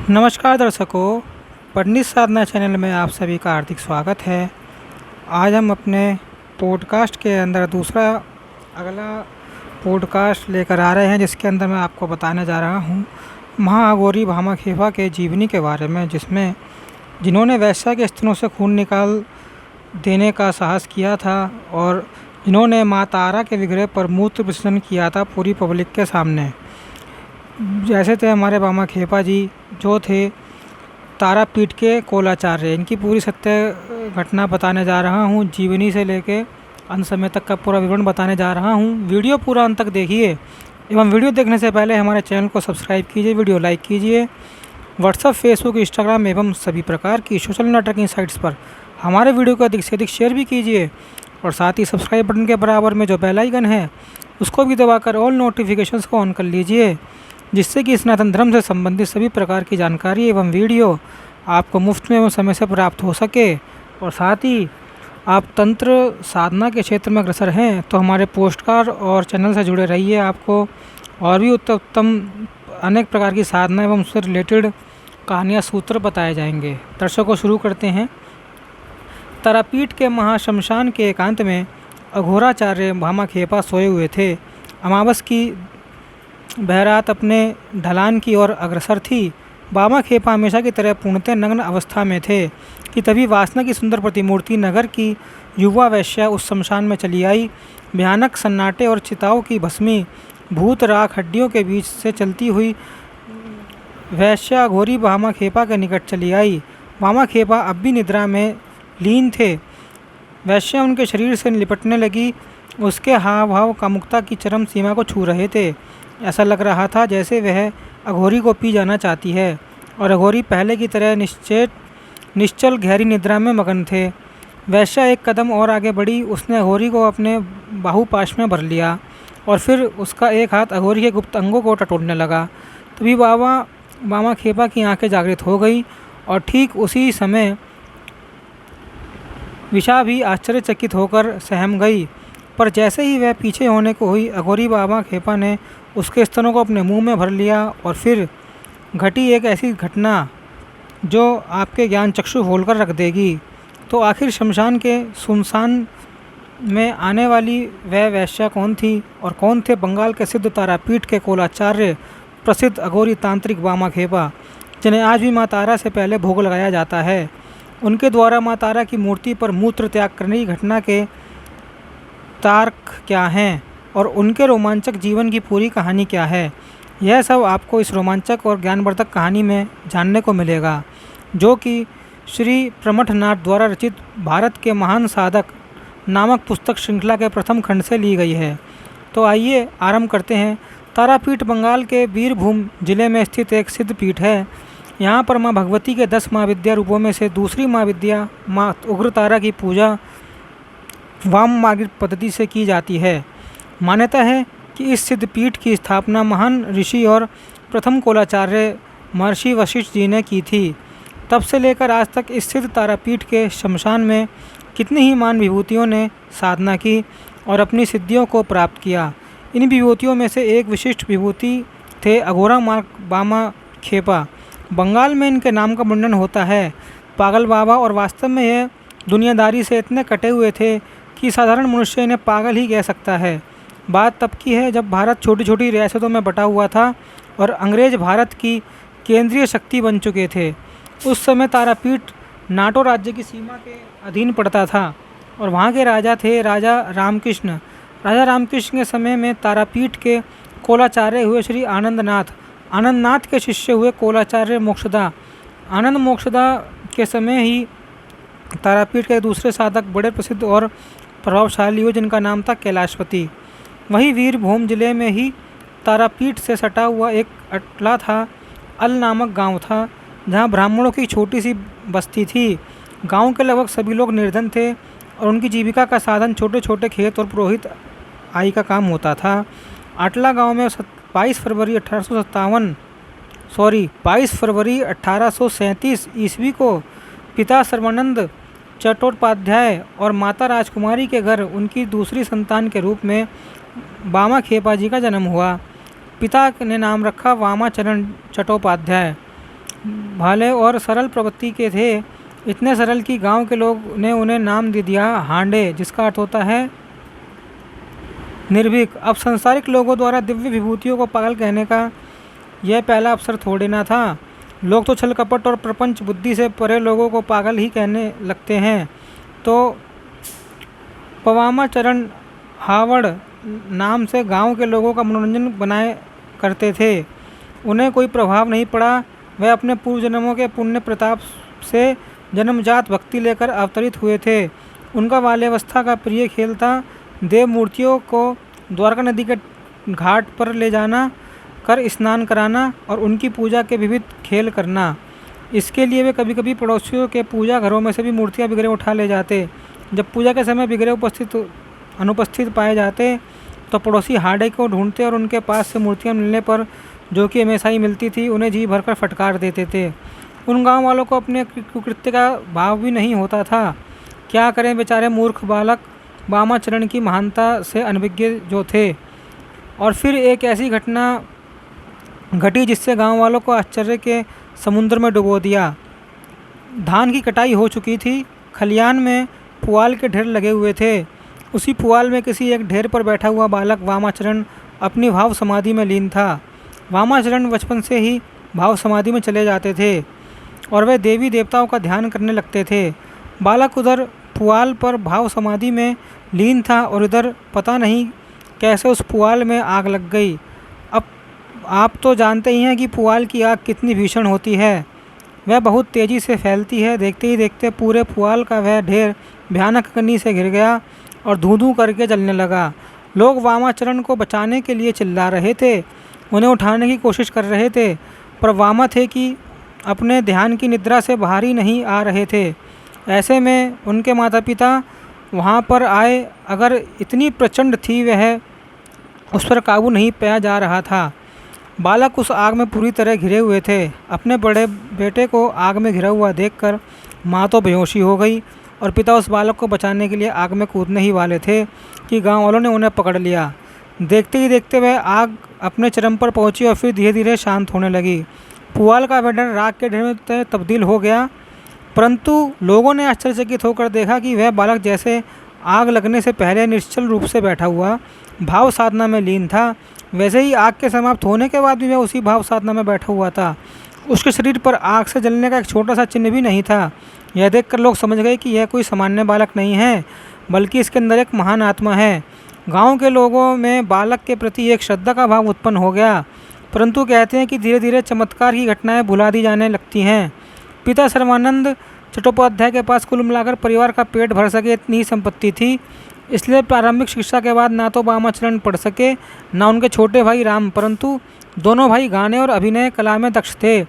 नमस्कार दर्शकों, पंडित साधना चैनल में आप सभी का हार्दिक स्वागत है। आज हम अपने पॉडकास्ट के अंदर दूसरा अगला पॉडकास्ट लेकर आ रहे हैं, जिसके अंदर मैं आपको बताने जा रहा हूँ महाअघोरी भामाखेपा के जीवनी के बारे में, जिन्होंने वेश्या के स्तनों से खून निकाल देने का साहस किया था और जिन्होंने माँ तारा के विग्रह पर मूत्र विसर्जन किया था पूरी पब्लिक के सामने। जैसे थे हमारे भामाखेपा जी, जो थे तारापीठ के कोलाचार्य। इनकी पूरी सत्य घटना बताने जा रहा हूँ, जीवनी से लेके अंत समय तक का पूरा विवरण बताने जा रहा हूँ। वीडियो पूरा अंत तक देखिए एवं वीडियो देखने से पहले हमारे चैनल को सब्सक्राइब कीजिए, वीडियो लाइक कीजिए। व्हाट्सएप, फेसबुक, इंस्टाग्राम एवं सभी प्रकार की सोशल नेटवर्किंग साइट्स पर हमारे वीडियो को अधिक से अधिक शेयर भी कीजिए और साथ ही सब्सक्राइब बटन के बराबर में जो बेल आइकन है उसको भी दबाकर ऑल नोटिफिकेशंस को ऑन कर लीजिए, जिससे कि सनातन धर्म से संबंधित सभी प्रकार की जानकारी एवं वीडियो आपको मुफ्त में एवं समय से प्राप्त हो सके। और साथ ही आप तंत्र साधना के क्षेत्र में अग्रसर हैं तो हमारे पोस्टकार्ड और चैनल से जुड़े रहिए। आपको और भी उत्तम अनेक प्रकार की साधना एवं उससे रिलेटेड कहानियाँ, सूत्र बताए जाएंगे। दर्शकों, शुरू करते हैं। तारापीठ के महाशमशान के एकांत में अघोराचार्य भामाखेपा सोए हुए थे। अमावस की बहरात अपने ढलान की ओर अग्रसर थी। भामाखेपा हमेशा की तरह पूर्णतः नग्न अवस्था में थे कि तभी वासना की सुंदर प्रतिमूर्ति नगर की युवा वैश्या उस शमशान में चली आई। भयानक सन्नाटे और चिताओं की भस्मी भूत राख हड्डियों के बीच से चलती हुई वैश्या अघोरी भामाखेपा के निकट चली आई। भामाखेपा अब भी निद्रा में लीन थे। वैश्या उनके शरीर से लिपटने लगी। उसके हाव भाव कामुकता की चरम सीमा को छू रहे थे। ऐसा लग रहा था जैसे वह अघोरी को पी जाना चाहती है और अघोरी पहले की तरह निश्चल गहरी निद्रा में मगन थे। वैश्या एक कदम और आगे बढ़ी। उसने अघोरी को अपने बाहुपाश में भर लिया और फिर उसका एक हाथ अघोरी के गुप्त अंगों को टटोलने लगा। तभी भामाखेपा की आंखें जागृत हो गई और ठीक उसी समय विशा भी आश्चर्यचकित होकर सहम गई। पर जैसे ही वह पीछे होने को हुई, अघोरी भामाखेपा ने उसके स्तनों को अपने मुंह में भर लिया और फिर घटी एक ऐसी घटना जो आपके ज्ञान चक्षु खोलकर रख देगी। तो आखिर शमशान के सुनसान में आने वाली वह वैश्या कौन थी और कौन थे बंगाल के सिद्ध तारापीठ के कोलाचार्य प्रसिद्ध अघोरी तांत्रिक भामाखेपा, जिन्हें आज भी माँ तारा से पहले भोग लगाया जाता है। उनके द्वारा माँ तारा की मूर्ति पर मूत्र त्याग करने की घटना के तार्क क्या हैं और उनके रोमांचक जीवन की पूरी कहानी क्या है, यह सब आपको इस रोमांचक और ज्ञानवर्धक कहानी में जानने को मिलेगा, जो कि श्री प्रमथनाथ द्वारा रचित भारत के महान साधक नामक पुस्तक श्रृंखला के प्रथम खंड से ली गई है। तो आइए आरंभ करते हैं। तारापीठ बंगाल के बीरभूम जिले में स्थित एक सिद्ध पीठ है। यहाँ पर माँ भगवती के 10 महाविद्या रूपों में से दूसरी महाविद्या माँ उग्रतारा की पूजा वाम मार्गिक पद्धति से की जाती है। मान्यता है कि इस सिद्ध पीठ की स्थापना महान ऋषि और प्रथम कोलाचार्य महर्षि वशिष्ठ जी ने की थी। तब से लेकर आज तक इस सिद्ध तारापीठ के शमशान में कितनी ही महान विभूतियों ने साधना की और अपनी सिद्धियों को प्राप्त किया। इन विभूतियों में से एक विशिष्ट विभूति थे अघोरा भामाखेपा। बंगाल में इनके नाम का वर्णन होता है पागल बाबा, और वास्तव में यह दुनियादारी से इतने कटे हुए थे कि साधारण मनुष्य इन्हें पागल ही कह सकता है। बात तब की है जब भारत छोटी छोटी रियासतों में बटा हुआ था और अंग्रेज भारत की केंद्रीय शक्ति बन चुके थे। उस समय तारापीठ नाटो राज्य की सीमा के अधीन पड़ता था और वहाँ के राजा थे राजा रामकृष्ण। राजा रामकृष्ण के समय में तारापीठ के कोलाचार्य हुए श्री आनंदनाथ के शिष्य हुए कोलाचार्य मोक्षदा। आनंद मोक्षदा के समय ही तारापीठ के दूसरे साधक बड़े प्रसिद्ध और प्रभावशाली हुए, जिनका नाम था कैलाशपति। वहीं वीरभूम जिले में ही तारापीठ से सटा हुआ एक अटला था, अल नामक गांव था, जहां ब्राह्मणों की छोटी सी बस्ती थी। गांव के लगभग सभी लोग निर्धन थे और उनकी जीविका का साधन छोटे छोटे खेत और पुरोहित आय का काम होता था। अटला गांव में 22 फरवरी 1837 ईस्वी को पिता सर्वानंद चट्टोपाध्याय और माता राजकुमारी के घर उनकी दूसरी संतान के रूप में भामाखेपा जी का जन्म हुआ। पिता ने नाम रखा वामाचरण चट्टोपाध्याय। भाले और सरल प्रवृत्ति के थे, इतने सरल कि गांव के लोग ने उन्हें नाम दे दिया हांडे, जिसका अर्थ होता है निर्भीक। अब संसारिक लोगों द्वारा दिव्य विभूतियों को पागल कहने का यह पहला अवसर थोड़े ना था। लोग तो छल कपट और प्रपंच बुद्धि से परे लोगों को पागल ही कहने लगते हैं। तो पवामा चरण हावड़ नाम से गांव के लोगों का मनोरंजन बनाए करते थे। उन्हें कोई प्रभाव नहीं पड़ा। वह अपने पूर्व जन्मों के पुण्य प्रताप से जन्मजात भक्ति लेकर अवतरित हुए थे। उनका बाल्यावस्था का प्रिय खेल था देव मूर्तियों को द्वारका नदी के घाट पर ले जाना, कर स्नान कराना और उनकी पूजा के विविध खेल करना। इसके लिए वे कभी कभी पड़ोसियों के पूजा घरों में से भी मूर्तियां बिगड़े उठा ले जाते। जब पूजा के समय बिगड़े अनुपस्थित पाए जाते तो पड़ोसी हाड़े को ढूंढते और उनके पास से मूर्तियां मिलने पर, जो कि हमेशा ही मिलती थी, उन्हें जी भरकर फटकार देते थे। उन गांव वालों को अपने कुकृत्य का भाव भी नहीं होता था। क्या करें बेचारे मूर्ख बालक, वामाचरण की महानता से अनभिज्ञ जो थे। और फिर एक ऐसी घटना घटी जिससे गांव वालों को आश्चर्य के समुद्र में डुबो दिया। धान की कटाई हो चुकी थी। खलियान में पुआल के ढेर लगे हुए थे। उसी पुआल में किसी एक ढेर पर बैठा हुआ बालक वामाचरण अपनी भाव समाधि में लीन था। वामाचरण बचपन से ही भाव समाधि में चले जाते थे और वे देवी देवताओं का ध्यान करने लगते थे। बालक उधर पुआल पर भाव समाधि में लीन था और इधर पता नहीं कैसे उस पुआल में आग लग गई। अब आप तो जानते ही हैं कि पुआल की आग कितनी भीषण होती है। वह बहुत तेज़ी से फैलती है। देखते ही देखते पूरे पुआल का वह ढेर भयानक अग्नि से घिर गया और धूं धूं करके जलने लगा। लोग वामाचरण को बचाने के लिए चिल्ला रहे थे, उन्हें उठाने की कोशिश कर रहे थे, पर वामा थे कि अपने ध्यान की निद्रा से बाहर ही नहीं आ रहे थे। ऐसे में उनके माता पिता वहाँ पर आए। अगर इतनी प्रचंड थी वह, उस पर काबू नहीं पाया जा रहा था। बालक उस आग में पूरी तरह घिरे हुए थे। अपने बड़े बेटे को आग में घिरा हुआ देखकर माँ तो बेहोशी हो गई और पिता उस बालक को बचाने के लिए आग में कूदने ही वाले थे कि गांव वालों ने उन्हें पकड़ लिया। देखते ही देखते वह आग अपने चरम पर पहुंची और फिर धीरे धीरे शांत होने लगी। पुआल का वह ढेर राख के ढेर में तब्दील हो गया, परंतु लोगों ने आश्चर्यचकित होकर देखा कि वह बालक जैसे आग लगने से पहले निश्चल रूप से बैठा हुआ भाव साधना में लीन था, वैसे ही आग के समाप्त होने के बाद भी वह उसी भाव साधना में बैठा हुआ था। उसके शरीर पर आग से जलने का एक छोटा सा चिन्ह भी नहीं था। यह देखकर लोग समझ गए कि यह कोई सामान्य बालक नहीं है, बल्कि इसके अंदर एक महान आत्मा है। गांव के लोगों में बालक के प्रति एक श्रद्धा का भाव उत्पन्न हो गया, परंतु कहते हैं कि धीरे धीरे चमत्कार की घटनाएं भुला दी जाने लगती हैं। पिता सर्वानंद चट्टोपाध्याय के पास कुल मिलाकर परिवार का पेट भर सके इतनी ही संपत्ति थी, इसलिए प्रारंभिक शिक्षा के बाद ना तो वामाचरण पढ़ सके, ना उनके छोटे भाई राम, परंतु दोनों भाई गाने और अभिनय कला में दक्ष थे।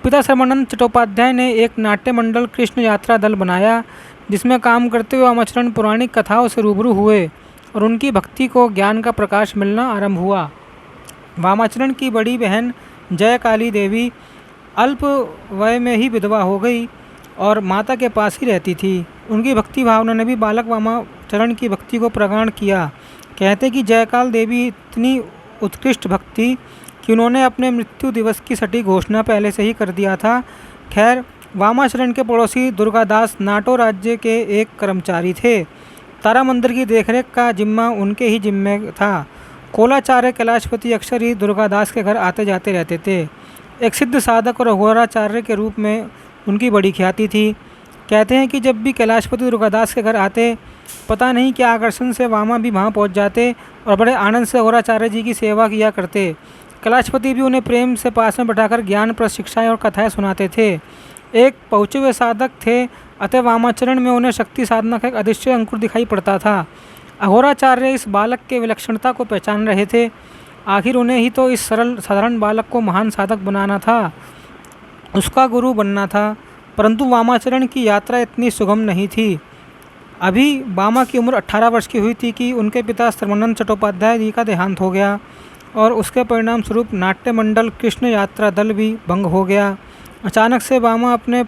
पिता सर्वानंद चट्टोपाध्याय ने एक नाट्य मंडल कृष्ण यात्रा दल बनाया, जिसमें काम करते हुए वामाचरण पौराणिक कथाओं से रूबरू हुए और उनकी भक्ति को ज्ञान का प्रकाश मिलना आरंभ हुआ। वामाचरण की बड़ी बहन जय काली देवी अल्प वय में ही विधवा हो गई और माता के पास ही रहती थी। उनकी भक्ति भावना ने भी बालक वामाचरण की भक्ति को प्रगाढ़ किया। कहते कि जयकाल देवी इतनी उत्कृष्ट भक्ति कि उन्होंने अपने मृत्यु दिवस की सटीक घोषणा पहले से ही कर दिया था। खैर, वामाचरण के पड़ोसी दुर्गादास नाटो राज्य के एक कर्मचारी थे। तारा मंदिर की देखरेख का जिम्मा उनके ही जिम्मे था। कोलाचार्य कैलाशपति अक्सर ही दुर्गादास के घर आते जाते रहते थे। एक सिद्ध साधक और अघोराचार्य के रूप में उनकी बड़ी ख्याति थी। कहते हैं कि जब भी कैलाशपति दुर्गादास के घर आते, पता नहीं क्या आकर्षण से वामा भी वहाँ पहुँच जाते और बड़े आनंद से अघोराचार्य जी की सेवा किया करते। कैलाशपति भी उन्हें प्रेम से पास में बैठाकर ज्ञान पर शिक्षाएँ और कथाएँ सुनाते थे। एक पहुँचे हुए साधक थे, अतः वामाचरण में उन्हें शक्ति साधना का एक अदृश्य अंकुर दिखाई पड़ता था। अघोराचार्य इस बालक के विलक्षणता को पहचान रहे थे। आखिर उन्हें ही तो इस सरल साधारण बालक को महान साधक बनाना था, उसका गुरु बनना था। परंतु वामाचरण की यात्रा इतनी सुगम नहीं थी। अभी वामा की उम्र 18 वर्ष की हुई थी कि उनके पिता सर्वानंद चट्टोपाध्याय जी का देहांत हो गया और उसके परिणाम स्वरूप नाट्य मंडल कृष्ण यात्रा दल भी भंग हो गया। अचानक से वामा अपने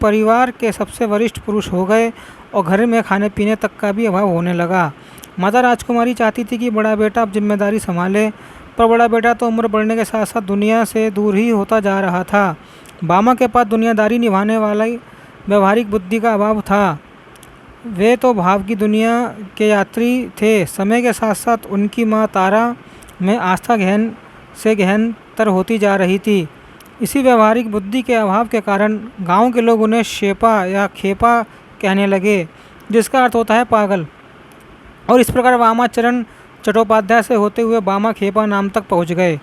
परिवार के सबसे वरिष्ठ पुरुष हो गए और घर में खाने पीने तक का भी अभाव होने लगा। माता राजकुमारी चाहती थी कि बड़ा बेटा अब जिम्मेदारी संभाले, पर बड़ा बेटा तो उम्र बढ़ने के साथ साथ दुनिया से दूर ही होता जा रहा था। बामा के पास दुनियादारी निभाने वाला व्यवहारिक बुद्धि का अभाव था। वे तो भाव की दुनिया के यात्री थे। समय के साथ साथ उनकी माँ तारा में आस्था गहन से गहनतर होती जा रही थी। इसी व्यवहारिक बुद्धि के अभाव के कारण गांव के लोग उन्हें शेपा या खेपा कहने लगे, जिसका अर्थ होता है पागल। और इस प्रकार वामाचरण चट्टोपाध्याय से होते हुए बामा खेपा नाम तक पहुंच गए।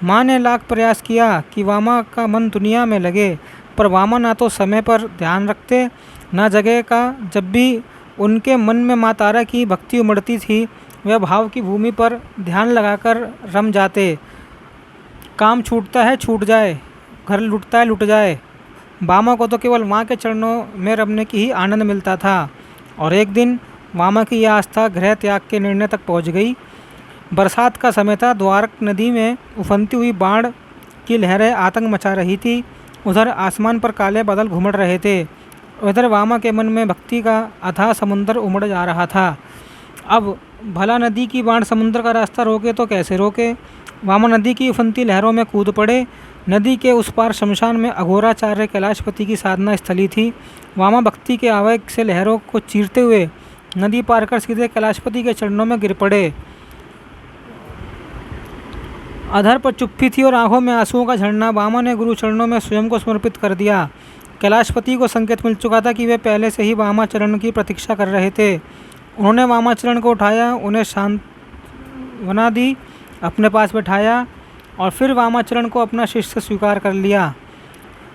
माँ ने लाख प्रयास किया कि वामा का मन दुनिया में लगे, पर वामा ना तो समय पर ध्यान रखते न जगह का। जब भी उनके मन में माँ तारा की भक्ति उमड़ती थी, वह भाव की भूमि पर ध्यान लगाकर रम जाते। काम छूटता है छूट जाए, घर लुटता है लुट जाए, वामा को तो केवल माँ के चरणों में रमने की ही आनंद मिलता था। और एक दिन वामा की यह आस्था गृह त्याग के निर्णय तक पहुँच गई। बरसात का समय था। द्वारक नदी में उफनती हुई बाढ़ की लहरें आतंक मचा रही थी। उधर आसमान पर काले बादल घुमड़ रहे थे, उधर वामा के मन में भक्ति का अथाह समुद्र उमड़ जा रहा था। अब भला नदी की बाढ़ समुद्र का रास्ता रोके तो कैसे रोके। वामा नदी की उफनती लहरों में कूद पड़े। नदी के उस पार शमशान में अघोराचार्य कैलाशपति की साधना स्थली थी। वामा भक्ति के आवेग से लहरों को चीरते हुए नदी पार कर सीधे कैलाशपति के चरणों में गिर पड़े। अधर पर चुप्पी थी और आंखों में आंसुओं का झरना। वामा ने गुरु चरणों में स्वयं को समर्पित कर दिया। कैलाशपति को संकेत मिल चुका था कि वे पहले से ही वामाचरण की प्रतीक्षा कर रहे थे। उन्होंने वामाचरण को उठाया, उन्हें सांत्वना दी, अपने पास बिठाया और फिर वामाचरण को अपना शिष्य स्वीकार कर लिया।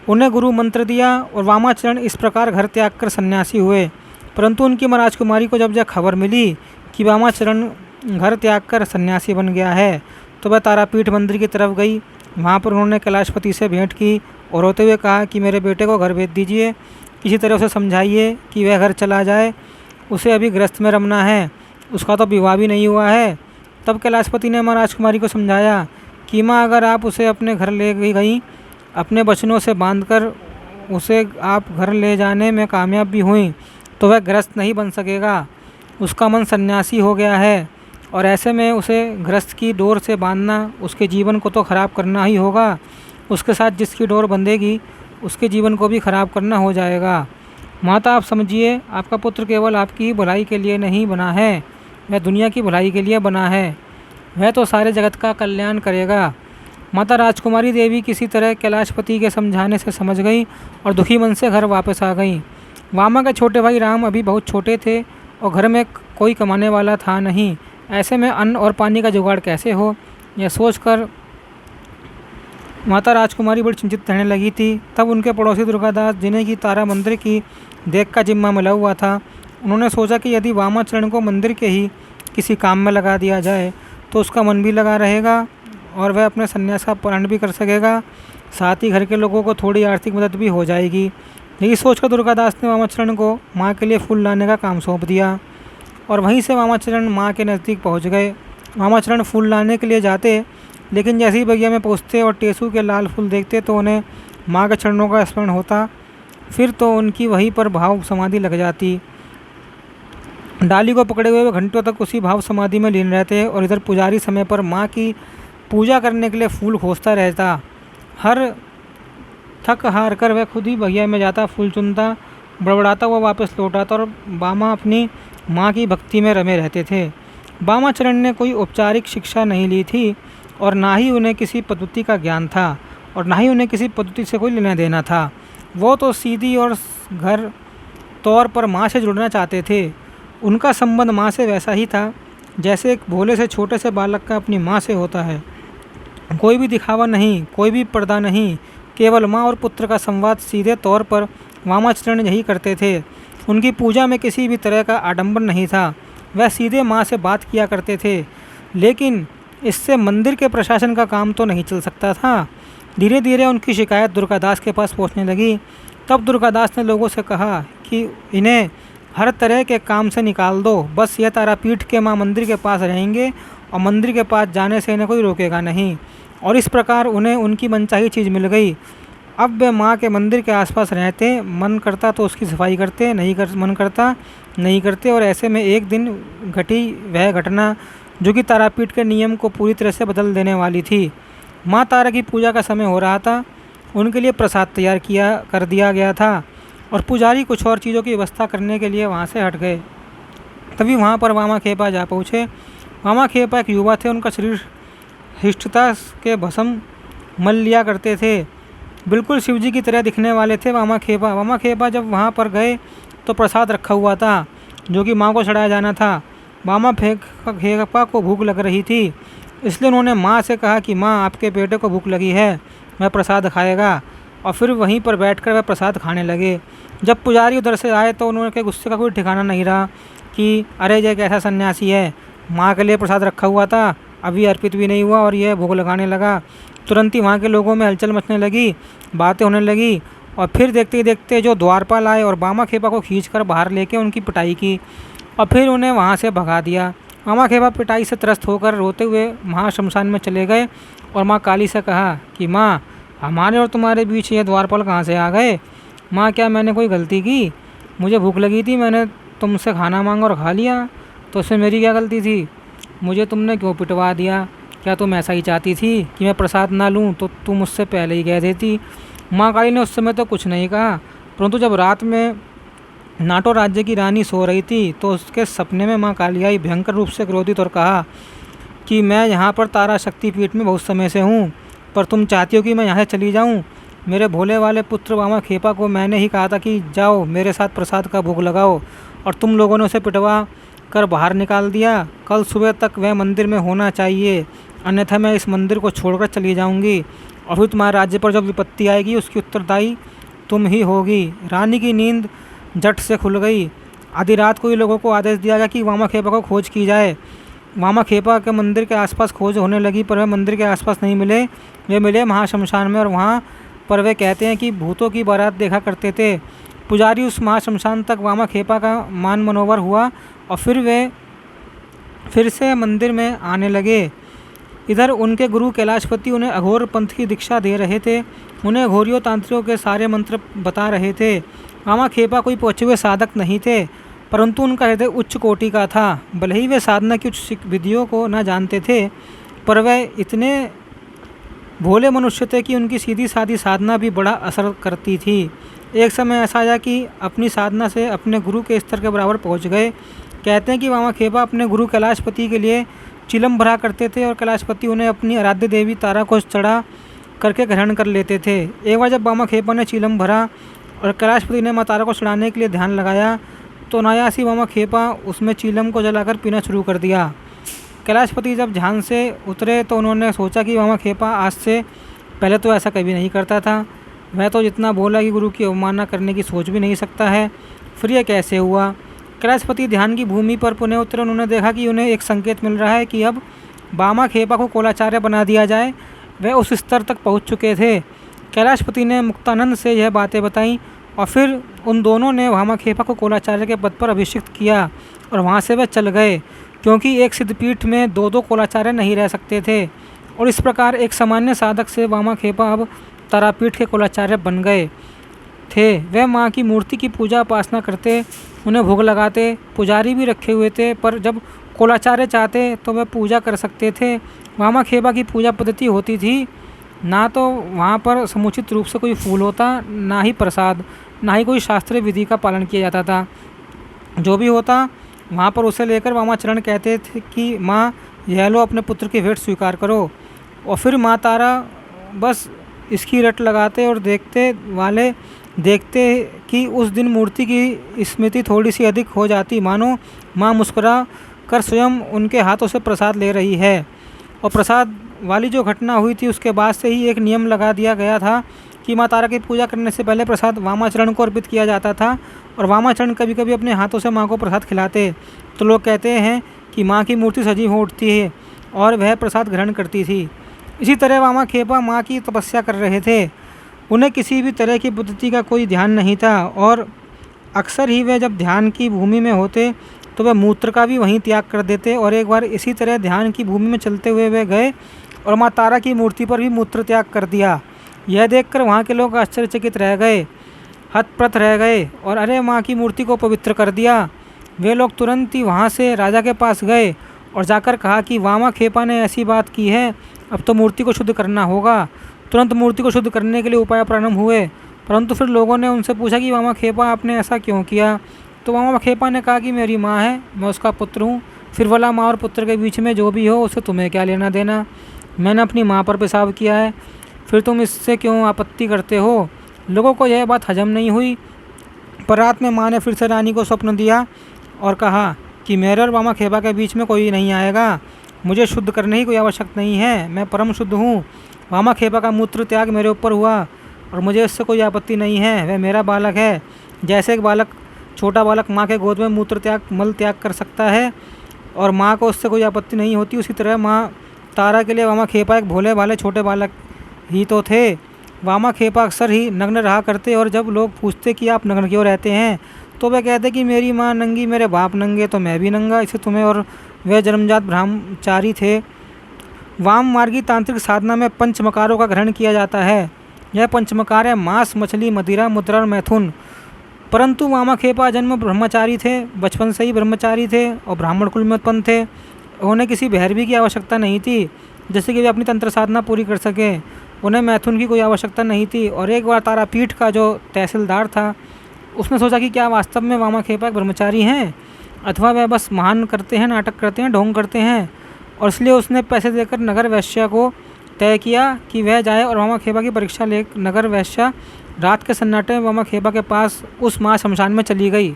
उन्हें गुरु मंत्र दिया और वामाचरण इस प्रकार घर त्याग कर सन्यासी हुए। परंतु उनकी माँ राजकुमारी को जब यह खबर मिली कि वामाचरण घर त्याग कर सन्यासी बन गया है, तो वह तारापीठ मंदिर की तरफ गई। वहाँ पर उन्होंने कैलाशपति से भेंट की और रोते हुए कहा कि मेरे बेटे को घर भेज दीजिए, किसी तरह उसे समझाइए कि वह घर चला जाए, उसे अभी गृहस्थ में रमना है, उसका तो विवाह भी नहीं हुआ है। तब कैलाशपति ने माँ राजकुमारी को समझाया कि माँ, अगर आप उसे अपने घर ले गई, अपने वचनों से बांधकर उसे आप घर ले जाने में कामयाब भी हुई, तो वह गृहस्थ नहीं बन सकेगा। उसका मन सन्यासी हो गया है और ऐसे में उसे गृहस्थ की डोर से बांधना उसके जीवन को तो खराब करना ही होगा। उसके साथ जिसकी डोर बंधेगी उसके जीवन को भी खराब करना हो जाएगा। माता, आप समझिए, आपका पुत्र केवल आपकी ही भलाई के लिए नहीं बना है, वह दुनिया की भलाई के लिए बना है। वह तो सारे जगत का कल्याण करेगा। माता राजकुमारी देवी किसी तरह कैलाशपति के समझाने से समझ गई और दुखी मन से घर वापस आ गई। वामा के छोटे भाई राम अभी बहुत छोटे थे और घर में कोई कमाने वाला था नहीं। ऐसे में अन्न और पानी का जुगाड़ कैसे हो, यह सोचकर माता राजकुमारी बड़ी चिंतित रहने लगी थी। तब उनके पड़ोसी दुर्गादास, जिन्हें की तारा मंदिर की देख का जिम्मा मिला हुआ था, उन्होंने सोचा कि यदि वामाचरण को मंदिर के ही किसी काम में लगा दिया जाए तो उसका मन भी लगा रहेगा और वह अपने संन्यास का पालन भी कर सकेगा, साथ ही घर के लोगों को थोड़ी आर्थिक मदद भी हो जाएगी। यही सोचकर दुर्गादास ने वामाचरण को माँ के लिए फूल लाने का काम सौंप दिया और वहीं से वामाचरण माँ के नज़दीक पहुँच गए। वामाचरण फूल लाने के लिए जाते, लेकिन जैसे ही बगिया में पहुँचते और टेसू के लाल फूल देखते तो उन्हें माँ के चरणों का स्मरण होता। फिर तो उनकी वहीं पर भाव समाधि लग जाती। डाली को पकड़े हुए वे घंटों तक उसी भाव समाधि में लीन रहते और इधर पुजारी समय पर माँ की पूजा करने के लिए फूल खोजता रहता। हर थक हार कर वह खुद ही बगिया में जाता, फूल चुनता, बड़बड़ाता हुआ वापस लौट आता और बामा अपनी माँ की भक्ति में रमे रहते थे। वामाचरण ने कोई औपचारिक शिक्षा नहीं ली थी और ना ही उन्हें किसी पद्धति का ज्ञान था और ना ही उन्हें किसी पद्धति से कोई लेना देना था। वो तो सीधी और घर तौर पर माँ से जुड़ना चाहते थे। उनका संबंध माँ से वैसा ही था जैसे एक भोले से छोटे से बालक का अपनी माँ से होता है। कोई भी दिखावा नहीं, कोई भी पर्दा नहीं, केवल माँ और पुत्र का संवाद। सीधे तौर पर वामाचरण यही करते थे। उनकी पूजा में किसी भी तरह का आडंबर नहीं था। वह सीधे माँ से बात किया करते थे, लेकिन इससे मंदिर के प्रशासन का काम तो नहीं चल सकता था। धीरे धीरे उनकी शिकायत दुर्गादास के पास पहुँचने लगी। तब दुर्गादास ने लोगों से कहा कि इन्हें हर तरह के काम से निकाल दो, बस यह तारापीठ के माँ मंदिर के पास रहेंगे और मंदिर के पास जाने से इन्हें कोई रोकेगा नहीं। और इस प्रकार उन्हें उनकी मनचाही चीज़ मिल गई। अब वे माँ के मंदिर के आसपास रहते, मन करता तो उसकी सफाई करते, मन करता नहीं करते। और ऐसे में एक दिन घटी वह घटना जो कि तारापीठ के नियम को पूरी तरह से बदल देने वाली थी। माँ तारा की पूजा का समय हो रहा था उनके लिए प्रसाद तैयार कर दिया गया था और पुजारी कुछ और चीज़ों की व्यवस्था करने के लिए वहाँ से हट गए। तभी वहाँ पर वामा खेपा जा पहुँचे। वामा खेपा एक युवा थे, उनका शरीर हिष्टता के भस्म मल लिया करते थे, बिल्कुल शिवजी की तरह दिखने वाले थे वामा खेपा। वामा खेपा जब वहाँ पर गए तो प्रसाद रखा हुआ था जो कि माँ को चढ़ाया जाना था। वामा खेपा को भूख लग रही थी, इसलिए उन्होंने माँ से कहा कि माँ, आपके बेटे को भूख लगी है, वह प्रसाद खाएगा। और फिर वहीं पर बैठकर वह प्रसाद खाने लगे। जब पुजारी उधर से आए तो उनके गुस्से का कोई ठिकाना नहीं रहा कि अरे ये कैसा सन्यासी है, माँ के लिए प्रसाद रखा हुआ था, अभी अर्पित भी नहीं हुआ और यह भोग लगाने लगा। तुरंत ही वहाँ के लोगों में हलचल मचने लगी, बातें होने लगी और फिर देखते ही देखते जो द्वारपाल आए और वामा खेपा को खींचकर बाहर लेके उनकी पिटाई की और फिर उन्हें वहाँ से भगा दिया। वामा खेपा पिटाई से त्रस्त होकर रोते हुए महाश्मशान में चले गए और माँ काली से कहा कि माँ, हमारे और तुम्हारे बीच ये द्वारपाल कहाँ से आ गए? माँ, क्या मैंने कोई गलती की? मुझे भूख लगी थी, मैंने तुमसे खाना मांगा और खा लिया, तो उसमें मेरी क्या गलती थी? मुझे तुमने क्यों पिटवा दिया? क्या तुम ऐसा ही चाहती थी कि मैं प्रसाद ना लूँ तो तुम मुझसे पहले ही कह देती? माँ काली ने उस समय तो कुछ नहीं कहा, परंतु जब रात में नाटो राज्य की रानी सो रही थी तो उसके सपने में माँ काली आई, भयंकर रूप से क्रोधित और कहा कि मैं यहाँ पर तारा शक्तिपीठ में बहुत समय से हूँ, पर तुम चाहती हो कि मैं यहाँ से चली जाऊँ? मेरे भोले वाले पुत्र वामा खेपा को मैंने ही कहा था कि जाओ मेरे साथ प्रसाद का भोग लगाओ, और तुम लोगों ने उसे पिटवा कर बाहर निकाल दिया। कल सुबह तक वह मंदिर में होना चाहिए, अन्यथा मैं इस मंदिर को छोड़कर चली जाऊंगी और फिर तुम्हारे राज्य पर जब विपत्ति आएगी उसकी उत्तरदायी तुम ही होगी। रानी की नींद झट से खुल गई। आधी रात को ही लोगों को आदेश दिया गया कि वामा खेपा को खोज की जाए। वामा खेपा के मंदिर के आसपास खोज होने लगी, पर वह मंदिर के आसपास नहीं मिले। वे मिले महाश्मशान में और वहाँ पर वे कहते हैं कि भूतों की बारात देखा करते थे। पुजारी उस महाश्मशान तक वामा खेपा का मान मनोवर हुआ और फिर वे फिर से मंदिर में आने लगे। इधर उनके गुरु कैलाशपति उन्हें अघोर पंथ की दीक्षा दे रहे थे, उन्हें घोरियों तांत्रिकों के सारे मंत्र बता रहे थे। वामा खेपा कोई पहुँचे हुए साधक नहीं थे, परंतु उनका हृदय उच्च कोटि का था। भले ही वे साधना की उच्च विधियों को न जानते थे, पर वे इतने भोले मनुष्य थे कि उनकी सीधी सादी साधना भी बड़ा असर करती थी। एक समय ऐसा आया कि अपनी साधना से अपने गुरु के स्तर के बराबर पहुंच गए। कहते हैं कि वामा खेपा अपने गुरु कैलाशपति के लिए चिलम भरा करते थे और कैलाशपति उन्हें अपनी आराध्य देवी तारा को चढ़ा करके ग्रहण कर लेते थे। एक बार जब वामा खेपा ने चिलम भरा और कैलाशपति ने माँ तारा को चढ़ाने के लिए ध्यान लगाया तो अनायासी वामा खेपा उसमें चिलम को जलाकर पीना शुरू कर दिया। कैलाशपति जब ध्यान से उतरे तो उन्होंने सोचा कि वामा खेपा आज से पहले तो ऐसा कभी नहीं करता था, वह तो जितना बोला कि गुरु की अवमानना करने की सोच भी नहीं सकता है, फिर यह कैसे हुआ? कैलाशपति ध्यान की भूमि पर पुनः उतरे। उन्होंने देखा कि उन्हें एक संकेत मिल रहा है कि अब वामा खेपा को कोलाचार्य बना दिया जाए। वह उस स्तर तक पहुंच चुके थे। कैलाशपति ने मुक्तानंद से यह बातें बताईं और फिर उन दोनों ने वामा खेपा को कोलाचार्य के पद पर अभिषिक्त किया और वहाँ से वे चल गए, क्योंकि एक सिद्धपीठ में दो कोलाचार्य नहीं रह सकते थे। और इस प्रकार एक सामान्य साधक से वामा खेपा अब तारापीठ के कोलाचार्य बन गए थे। वे माँ की मूर्ति की पूजा उपासना करते, उन्हें भोग लगाते, पुजारी भी रखे हुए थे, पर जब कोलाचार्य चाहते तो वे पूजा कर सकते थे। वामा खेपा की पूजा पद्धति होती थी, ना तो वहाँ पर समुचित रूप से कोई फूल होता, ना ही प्रसाद, ना ही कोई शास्त्रीय विधि का पालन किया जाता था। जो भी होता वहाँ पर उसे लेकर वामाचरण कहते थे कि माँ, यह लो अपने पुत्र की भेंट स्वीकार करो। और फिर माँ तारा बस इसकी रट लगाते और देखते कि उस दिन मूर्ति की स्मृति थोड़ी सी अधिक हो जाती, मानो माँ मुस्कुरा कर स्वयं उनके हाथों से प्रसाद ले रही है। और प्रसाद वाली जो घटना हुई थी उसके बाद से ही एक नियम लगा दिया गया था कि माँ तारा की पूजा करने से पहले प्रसाद वामाचरण को अर्पित किया जाता था और वामाचरण कभी कभी अपने हाथों से माँ को प्रसाद खिलाते। तो लोग कहते हैं कि माँ की मूर्ति सजीव हो उठती है और वह प्रसाद ग्रहण करती थी। इसी तरह वामा खेपा माँ की तपस्या कर रहे थे। उन्हें किसी भी तरह की पद्धति का कोई ध्यान नहीं था और अक्सर ही वे जब ध्यान की भूमि में होते तो वे मूत्र का भी वहीं त्याग कर देते। और एक बार इसी तरह ध्यान की भूमि में चलते हुए वे गए और माँ तारा की मूर्ति पर भी मूत्र त्याग कर दिया। यह देखकर वहाँ के लोग आश्चर्यचकित रह गए, हतप्रत रह गए और अरे, माँ की मूर्ति को पवित्र कर दिया। वे लोग तुरंत ही वहाँ से राजा के पास गए और जाकर कहा कि वामा खेपा ने ऐसी बात की है, अब तो मूर्ति को शुद्ध करना होगा। तुरंत मूर्ति को शुद्ध करने के लिए उपाय प्रारंभ हुए। परंतु फिर लोगों ने उनसे पूछा कि वामाखेपा आपने ऐसा क्यों किया। तो वामाखेपा ने कहा कि मेरी माँ है, मैं उसका पुत्र हूँ, फिर भला माँ और पुत्र के बीच में जो भी हो उससे तुम्हें क्या लेना देना। मैंने अपनी माँ पर पेशाब किया है, फिर तुम इससे क्यों आपत्ति करते हो। लोगों को यह बात हजम नहीं हुई, पर रात में माँ ने फिर से रानी को स्वप्न दिया और कहा कि मेरे और वामाखेपा के बीच में कोई नहीं आएगा, मुझे शुद्ध करने की कोई आवश्यकता नहीं है, मैं परम शुद्ध हूँ। वामाखेपा का मूत्र त्याग मेरे ऊपर हुआ और मुझे इससे कोई आपत्ति नहीं है, वह मेरा बालक है। जैसे एक छोटा बालक माँ के गोद में मूत्र त्याग मल त्याग कर सकता है और माँ को उससे कोई आपत्ति नहीं होती, उसी तरह माँ तारा के लिए वामाखेपा एक भोले भाले छोटे बालक ही तो थे। वामाखेपा अक्सर ही नग्न रहा करते और जब लोग पूछते कि आप नग्न क्यों रहते हैं तो वे कहते कि मेरी माँ नंगी, मेरे बाप नंगे, तो मैं भी नंगा, इसे तुम्हें। और वे जन्मजात ब्रह्मचारी थे। वाम मार्गी तांत्रिक साधना में पंचमकारों का ग्रहण किया जाता है। यह पंचमकार है मांस, मछली, मदिरा, मुद्रा और मैथुन। परंतु वामाखेपा जन्म ब्रह्मचारी थे, बचपन से ही ब्रह्मचारी थे और ब्राह्मण कुल में उत्पन्न थे। उन्हें किसी भैरवी की आवश्यकता नहीं थी जिससे कि वे अपनी तंत्र साधना पूरी कर सकें। उन्हें मैथुन की कोई आवश्यकता नहीं थी। और एक बार तारापीठ का जो तहसीलदार था उसने सोचा कि क्या वास्तव में वामाखेपा एक ब्रह्मचारी हैं अथवा वह बस महान करते हैं, नाटक करते हैं, ढोंग करते हैं। और इसलिए उसने पैसे देकर नगर वैश्या को तय किया कि वह जाए और वामाखेपा की परीक्षा ले। नगर वैश्या रात के सन्नाटे में वामाखेपा के पास उस माँ शमशान में चली गई।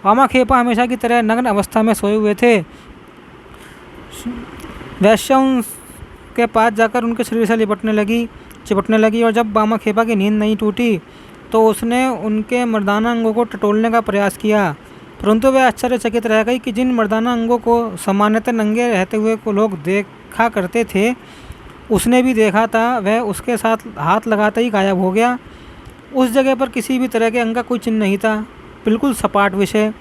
वामाखेपा हमेशा की तरह नग्न अवस्था में सोए हुए थे। वैश्या उनके पास जाकर उनके शरीर से चिपटने लगी और जब वामाखेपा की नींद नहीं टूटी तो उसने उनके मर्दाना अंगों को टटोलने का प्रयास किया। परंतु वह आश्चर्यचकित रह गई कि जिन मर्दाना अंगों को सामान्यतः नंगे रहते हुए को लोग देखा करते थे उसने भी देखा था। वह उसके साथ हाथ लगाते ही गायब हो गया। उस जगह पर किसी भी तरह के अंग का कोई चिन्ह नहीं था, बिल्कुल सपाट विषय।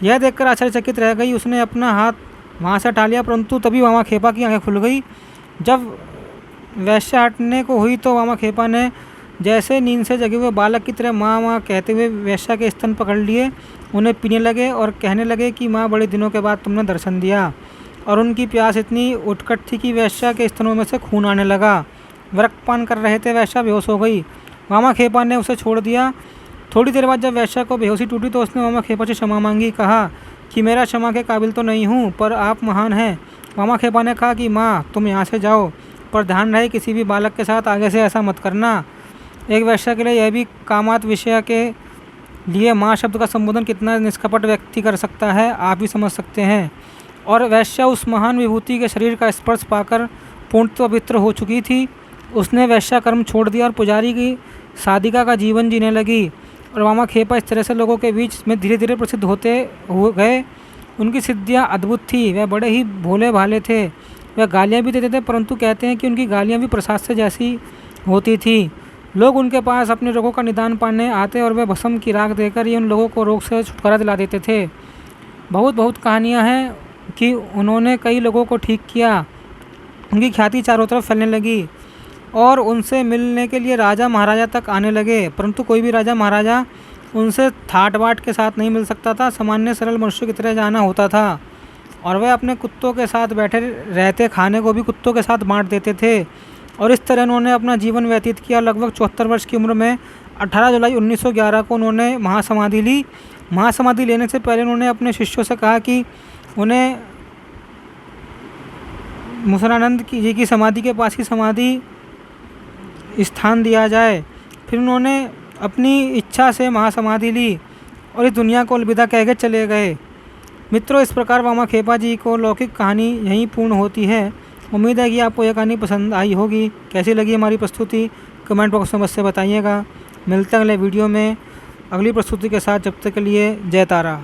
यह देखकर आश्चर्यचकित रह गई। उसने अपना हाथ वहाँ से हटा लिया, परंतु तभी वामाखेपा की आंखें खुल गई। जब वैश्या हटने को हुई तो वामाखेपा ने जैसे नींद से जगे हुए बालक की तरह माँ माँ कहते हुए वैश्या के स्तन पकड़ लिए, उन्हें पीने लगे और कहने लगे कि माँ, बड़े दिनों के बाद तुमने दर्शन दिया। और उनकी प्यास इतनी उत्कट थी कि वैश्या के स्तनों में से खून आने लगा। वे रक्तपान कर रहे थे। वैश्या बेहोश हो गई। वामाखेपा ने उसे छोड़ दिया। थोड़ी देर बाद जब वैश्या को बेहोशी टूटी तो उसने वामाखेपा से क्षमा मांगी, कहा कि मेरा क्षमा के काबिल तो नहीं हूँ पर आप महान हैं। वामाखेपा ने कहा कि माँ, तुम यहाँ से जाओ, पर ध्यान रहे किसी भी बालक के साथ आगे से ऐसा मत करना। एक वैश्या के लिए यह भी कामात विषय के लिए माँ शब्द का संबोधन कितना निष्कपट व्यक्ति कर सकता है आप भी समझ सकते हैं। और वैश्या उस महान विभूति के शरीर का स्पर्श पाकर पूर्णतः पवित्र हो चुकी थी। उसने वैश्या कर्म छोड़ दिया और पुजारी की साधिका का जीवन जीने लगी। और वामाखेपा इस तरह से लोगों के बीच में धीरे धीरे प्रसिद्ध होते हो गए। उनकी सिद्धियाँ अद्भुत थी। वह बड़े ही भोले भाले थे। वह गालियाँ भी देते थे, परंतु कहते हैं कि उनकी गालियाँ भी प्रसाद से जैसी होती थी। लोग उनके पास अपने रोगों का निदान पाने आते और वे भस्म की राख देकर ही उन लोगों को रोग से छुटकारा दिला देते थे। बहुत कहानियाँ हैं कि उन्होंने कई लोगों को ठीक किया। उनकी ख्याति चारों तरफ फैलने लगी और उनसे मिलने के लिए राजा महाराजा तक आने लगे, परंतु कोई भी राजा महाराजा उनसे ठाट बाट के साथ नहीं मिल सकता था। सामान्य सरल मनुष्य की तरह जाना होता था। और वे अपने कुत्तों के साथ बैठे रहते, खाने को भी कुत्तों के साथ बांट देते थे। और इस तरह उन्होंने अपना जीवन व्यतीत किया। लगभग 74 वर्ष की उम्र में 18 जुलाई 1911 को उन्होंने महासमाधि ली। महासमाधि लेने से पहले उन्होंने अपने शिष्यों से कहा कि उन्हें मुसलानंद जी की समाधि के पास ही समाधि स्थान दिया जाए। फिर उन्होंने अपनी इच्छा से महासमाधि ली और इस दुनिया को अलविदा कह के चले गए। मित्रों, इस प्रकार वामाखेपा जी को लौकिक कहानी यहीं पूर्ण होती है। उम्मीद है कि आपको यह कहानी पसंद आई होगी। कैसी लगी हमारी प्रस्तुति कमेंट बॉक्स में मुझसे बताइएगा। मिलते हैं अगले वीडियो में अगली प्रस्तुति के साथ। जब तक के लिए जय तारा।